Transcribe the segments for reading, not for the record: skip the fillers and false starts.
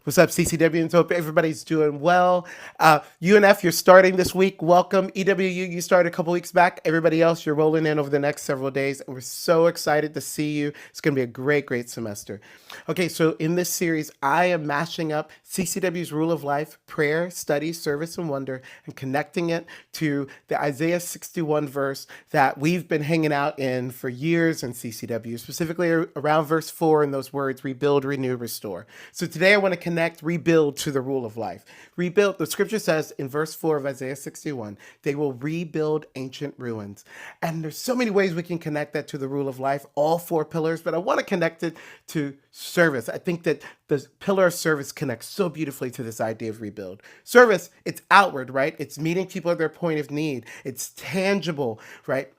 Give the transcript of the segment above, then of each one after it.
What's up, CCWs? Hope everybody's doing well. UNF, you're starting this week. Welcome. EWU, you started a couple weeks back. Everybody else, you're rolling in over the next several days, and we're so excited to see you. It's going to be a great, great semester. Okay, so in this series, I am mashing up CCW's Rule of Life, prayer, study, service, and wonder, and connecting it to the Isaiah 61 verse that we've been hanging out in for years in CCW, specifically around verse 4 and those words, rebuild, renew, restore. So today I want to connect rebuild to the rule of life. Rebuild, the scripture says in verse 4 of Isaiah 61, they will rebuild ancient ruins. And there's so many ways we can connect that to the rule of life, all four pillars, but I want to connect it to service. I think that the pillar of service connects so beautifully to this idea of rebuild. Service, it's outward, right? It's meeting people at their point of need. It's tangible, right?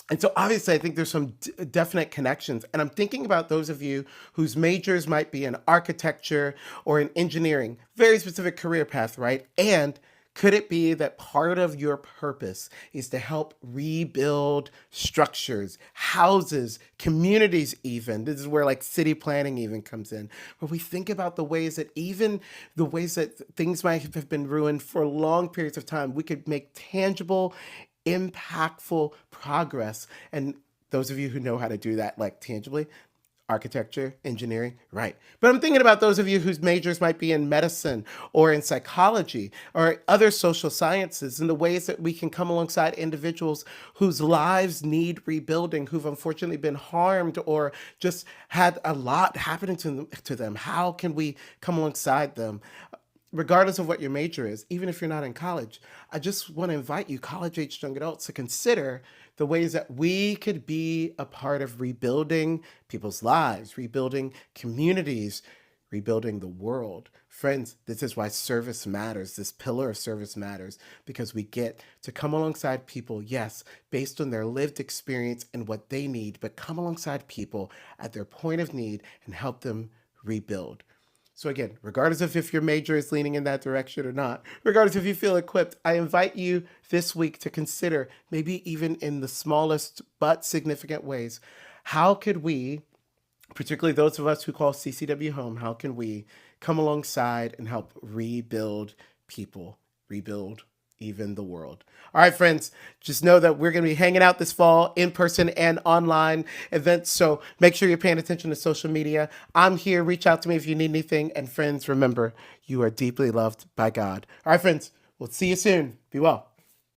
And so obviously, I think there's some definite connections. And I'm thinking about those of you whose majors might be in architecture or in engineering, very specific career path, right? And could it be that part of your purpose is to help rebuild structures, houses, communities even? This is where like city planning even comes in, where we think about the ways that even the ways that things might have been ruined for long periods of time, we could make tangible, impactful progress. And those of you who know how to do that, like tangibly, architecture, engineering, right. But I'm thinking about those of you whose majors might be in medicine or in psychology or other social sciences, and the ways that we can come alongside individuals whose lives need rebuilding, who've unfortunately been harmed or just had a lot happening to them. How can we come alongside them? Regardless of what your major is, even if you're not in college, I just want to invite you, college-aged young adults, to consider the ways that we could be a part of rebuilding people's lives, rebuilding communities, rebuilding the world. Friends, this is why service matters. This pillar of service matters because we get to come alongside people, yes, based on their lived experience and what they need, but come alongside people at their point of need and help them rebuild. So again, regardless of if your major is leaning in that direction or not, regardless if you feel equipped, I invite you this week to consider, maybe even in the smallest but significant ways, how could we, particularly those of us who call CCW home, how can we come alongside and help rebuild people, rebuild even the world? All right, friends, just know that we're going to be hanging out this fall in person and online events. So make sure you're paying attention to social media. I'm here. Reach out to me if you need anything. And friends, remember, you are deeply loved by God. All right, friends, we'll see you soon. Be well.